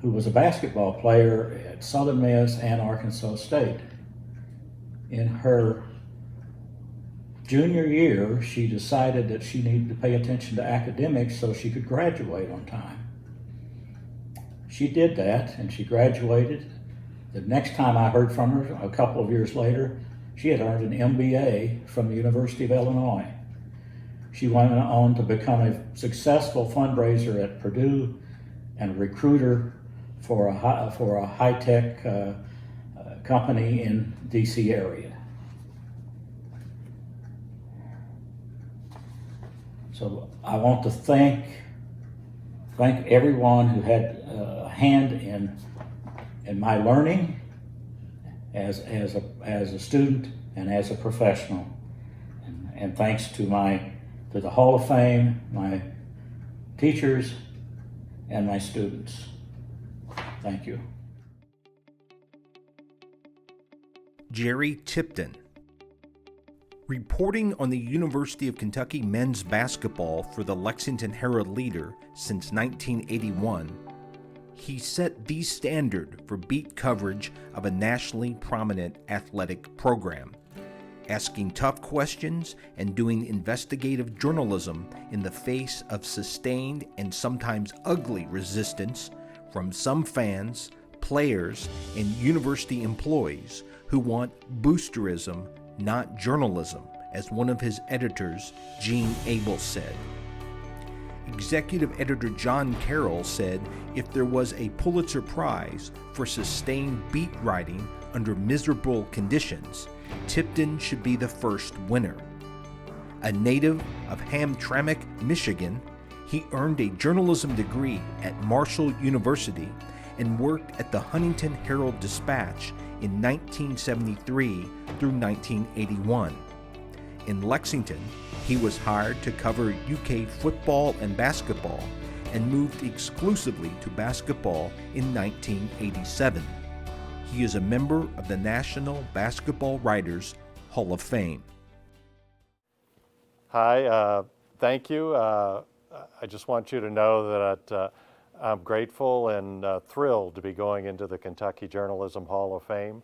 who was a basketball player at Southern Miss and Arkansas State. In her junior year, she decided that she needed to pay attention to academics so she could graduate on time. She did that, and she graduated. The next time I heard from her, a couple of years later, she had earned an MBA from the University of Illinois. She went on to become a successful fundraiser at Purdue and a recruiter for a high-tech company in DC area. So I want to thank everyone who had a hand in my learning as a student and as a professional, and thanks to the Hall of Fame, my teachers, and my students. Thank you. Jerry Tipton. Reporting on the University of Kentucky men's basketball for the Lexington Herald-Leader since 1981, he set the standard for beat coverage of a nationally prominent athletic program, asking tough questions and doing investigative journalism in the face of sustained and sometimes ugly resistance from some fans, players, and university employees who want boosterism, not journalism, as one of his editors, Gene Abel, said. Executive editor John Carroll said if there was a Pulitzer Prize for sustained beat writing under miserable conditions, Tipton should be the first winner. A native of Hamtramck, Michigan, he earned a journalism degree at Marshall University and worked at the Huntington Herald-Dispatch in 1973 through 1981. In Lexington, he was hired to cover UK football and basketball and moved exclusively to basketball in 1987. He is a member of the National Basketball Writers Hall of Fame. Hi, thank you. I just want you to know that I'm grateful and thrilled to be going into the Kentucky Journalism Hall of Fame.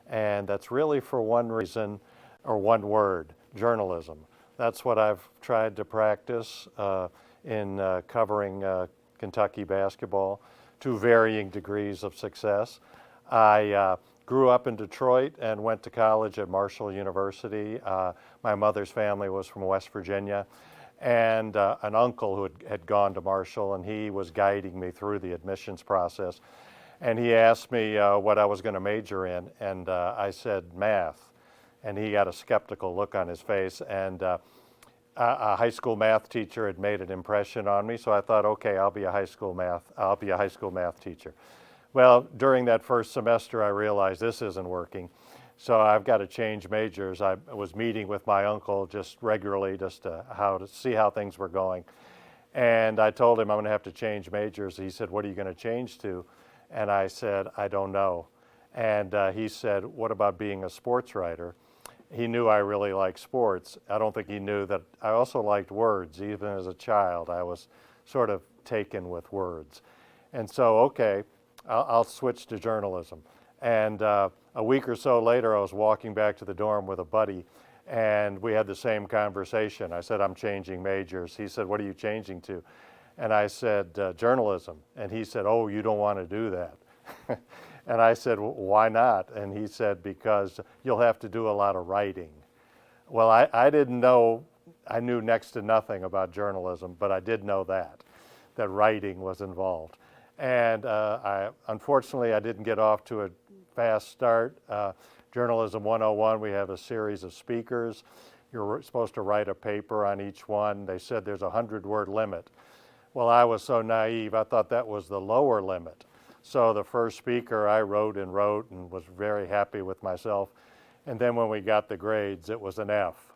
And that's really for one reason, or one word, journalism. That's what I've tried to practice in covering Kentucky basketball to varying degrees of success. I grew up in Detroit and went to college at Marshall University. My mother's family was from West Virginia, and an uncle who had gone to Marshall, and he was guiding me through the admissions process. And he asked me what I was going to major in, and I said math. And he got a skeptical look on his face, and a high school math teacher had made an impression on me, so I thought, okay, I'll be a high school math teacher. Well, during that first semester, I realized this isn't working. So I've got to change majors. I was meeting with my uncle just regularly just to see how things were going. And I told him I'm going to have to change majors. He said, what are you going to change to? And I said, I don't know. And he said, what about being a sports writer? He knew I really liked sports. I don't think he knew that I also liked words. Even as a child, I was sort of taken with words. And so, okay, I'll switch to journalism. And a week or so later, I was walking back to the dorm with a buddy, and we had the same conversation. I said, I'm changing majors. He said, what are you changing to? And I said, journalism. And he said, oh, you don't want to do that. And I said, well, why not? And he said, because you'll have to do a lot of writing. Well, I didn't know, I knew next to nothing about journalism, but I did know that writing was involved. And unfortunately, I didn't get off to a fast start. Journalism 101, we have a series of speakers, you're supposed to write a paper on each one. They said there's a 100-word limit. Well, I was so naive, I thought that was the lower limit. So the first speaker, I wrote and was very happy with myself. And then when we got the grades, it was an F.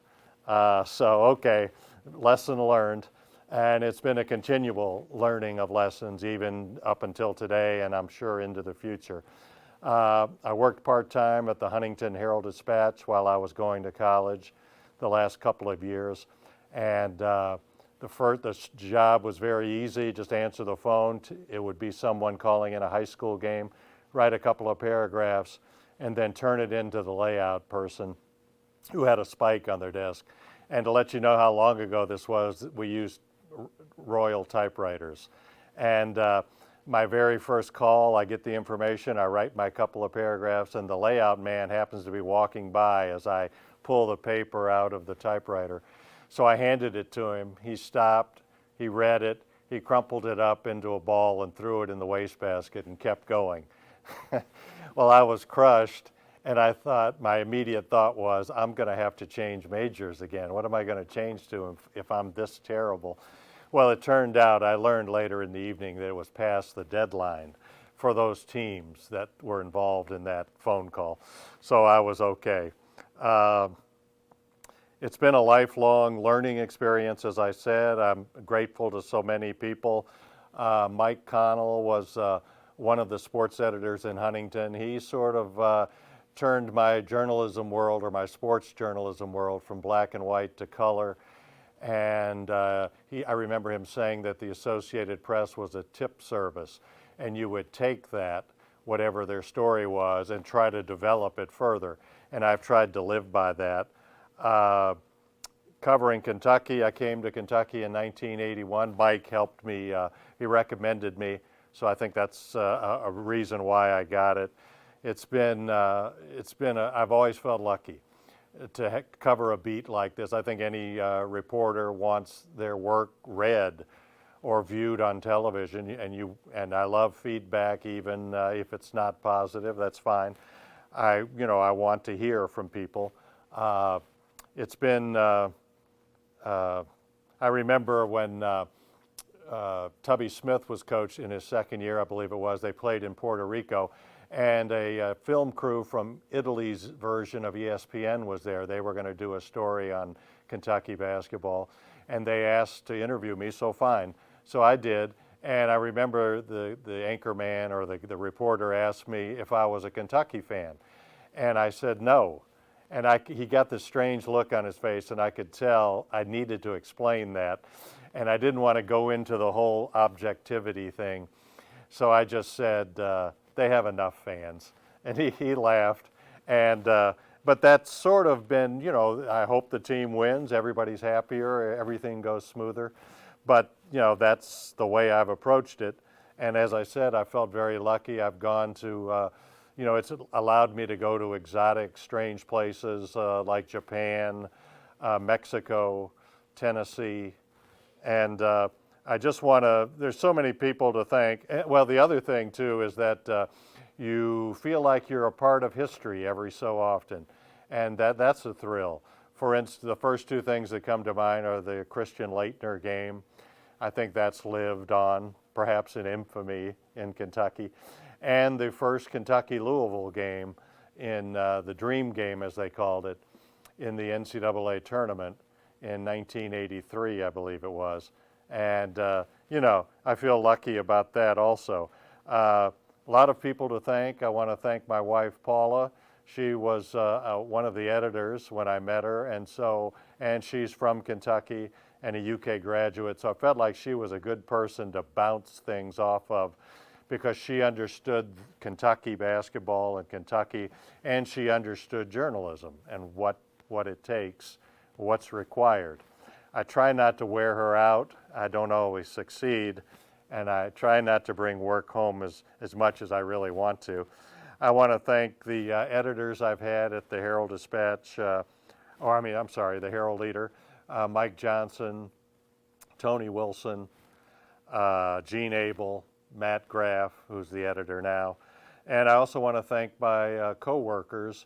So, okay, lesson learned. And it's been a continual learning of lessons even up until today, and I'm sure into the future. I worked part-time at the Huntington Herald-Dispatch while I was going to college the last couple of years. And the job was very easy, just answer the phone. It would be someone calling in a high school game, write a couple of paragraphs, and then turn it into the layout person who had a spike on their desk. And to let you know how long ago this was, we used Royal typewriters. And my very first call, I get the information, I write my couple of paragraphs, and the layout man happens to be walking by as I pull the paper out of the typewriter. So I handed it to him. He stopped, he read it, he crumpled it up into a ball and threw it in the wastebasket and kept going. Well, I was crushed, and my immediate thought was, I'm going to have to change majors again. What am I going to change to if I'm this terrible? Well, it turned out, I learned later in the evening that it was past the deadline for those teams that were involved in that phone call. So I was okay. It's been a lifelong learning experience, as I said. I'm grateful to so many people. Mike Connell was one of the sports editors in Huntington. He sort of turned my journalism world, or my sports journalism world, from black and white to color. And I remember him saying that the Associated Press was a tip service, and you would take that, whatever their story was, and try to develop it further. And I've tried to live by that. Covering Kentucky, I came to Kentucky in 1981. Mike helped me, he recommended me, so I think that's a reason why I got it. I've always felt lucky to cover a beat like this. I think any reporter wants their work read or viewed on television, and I love feedback, even if it's not positive. That's fine. I want to hear from people. It's been. I remember when Tubby Smith was coach in his second year, I believe it was. They played in Puerto Rico. And a film crew from Italy's version of ESPN was there. They were going to do a story on Kentucky basketball, and they asked to interview me, so fine. So I did, and I remember the anchor man or the reporter asked me if I was a Kentucky fan, and I said no. And he got this strange look on his face, and I could tell I needed to explain that, and I didn't want to go into the whole objectivity thing. So I just said, they have enough fans. And he laughed. And but that's sort of been, I hope the team wins, everybody's happier, everything goes smoother. But, that's the way I've approached it. And as I said, I felt very lucky. I've gone to, it's allowed me to go to exotic, strange places like Japan, Mexico, Tennessee. And I just want to, there's so many people to thank. Well, the other thing, too, is that you feel like you're a part of history every so often, and that's a thrill. For instance, the first two things that come to mind are the Christian Laettner game. I think that's lived on, perhaps in infamy, in Kentucky. And the first Kentucky-Louisville game in the Dream Game, as they called it, in the NCAA tournament in 1983, I believe it was. And, I feel lucky about that also. A lot of people to thank. I want to thank my wife, Paula. She was one of the editors when I met her, and she's from Kentucky and a UK graduate, so I felt like she was a good person to bounce things off of, because she understood Kentucky basketball and Kentucky, and she understood journalism and what it takes, what's required. I try not to wear her out. I don't always succeed, and I try not to bring work home as much as I really want to. I want to thank the editors I've had at the Herald-Dispatch, the Herald Leader, Mike Johnson, Tony Wilson, Gene Abel, Matt Graff, who's the editor now. And I also want to thank my co-workers,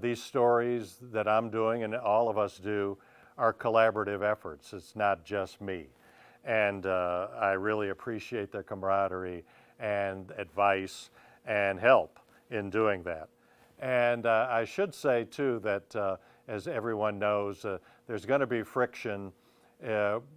these stories that I'm doing and all of us do are collaborative efforts. It's not just me. And I really appreciate their camaraderie and advice and help in doing that. And I should say, too, that as everyone knows, there's going to be friction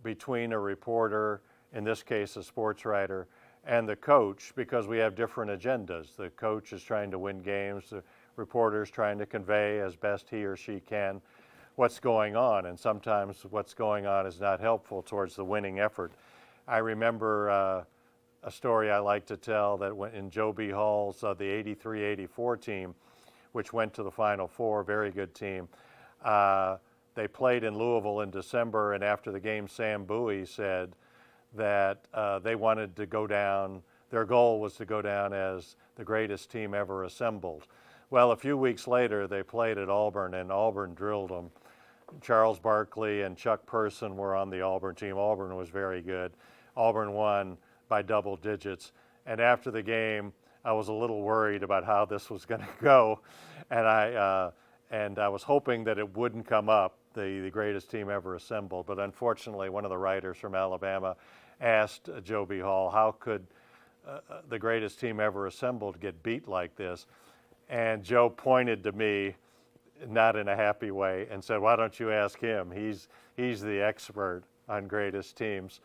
between a reporter, in this case a sports writer, and the coach, because we have different agendas. The coach is trying to win games, the reporter is trying to convey as best he or she can what's going on, and sometimes what's going on is not helpful towards the winning effort. I remember a story I like to tell that in Joe B. Hall's the 83-84 team, which went to the Final Four, very good team. They played in Louisville in December, and after the game, Sam Bowie said that they wanted to go down, their goal was to go down as the greatest team ever assembled. Well, a few weeks later, they played at Auburn, and Auburn drilled them. Charles Barkley and Chuck Person were on the Auburn team. Auburn was very good. Auburn won by double digits. And after the game, I was a little worried about how this was going to go. And I was hoping that it wouldn't come up, the greatest team ever assembled. But unfortunately, one of the writers from Alabama asked Joe B. Hall, how could the greatest team ever assembled get beat like this? And Joe pointed to me, not in a happy way, and said, why don't you ask him? He's the expert on greatest teams.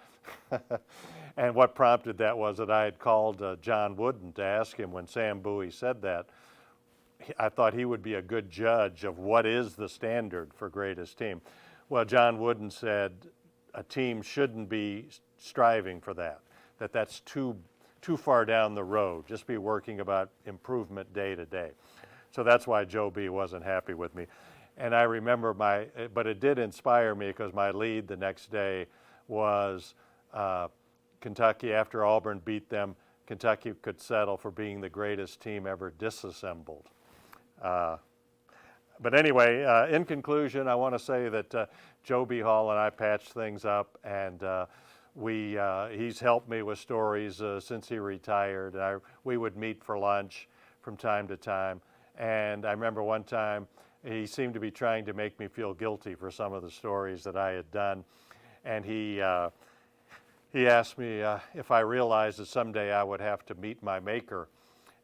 And what prompted that was that I had called John Wooden to ask him when Sam Bowie said that. I thought he would be a good judge of what is the standard for greatest team. Well, John Wooden said a team shouldn't be striving for that, that's too far down the road. Just be working about improvement day to day. So that's why Joe B. wasn't happy with me. And I remember but it did inspire me because my lead the next day was Kentucky, after Auburn beat them, Kentucky could settle for being the greatest team ever disassembled. But anyway, in conclusion, I want to say that Joe B. Hall and I patched things up, and he's helped me with stories since he retired. We would meet for lunch from time to time. And I remember one time he seemed to be trying to make me feel guilty for some of the stories that I had done. And he asked me if I realized that someday I would have to meet my maker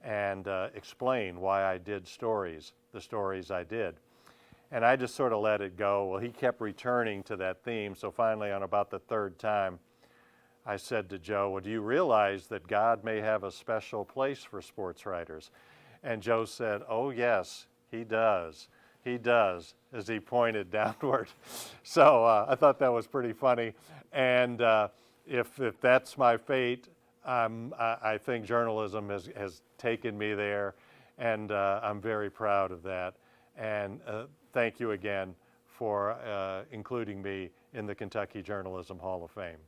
and explain why I did the stories I did. And I just sort of let it go. Well, he kept returning to that theme. So finally, on about the third time, I said to Joe, well, do you realize that God may have a special place for sports writers? And Joe said, oh, yes, he does. He does, as he pointed downward. So I thought that was pretty funny. And if that's my fate, I think journalism has taken me there, and I'm very proud of that. And thank you again for including me in the Kentucky Journalism Hall of Fame.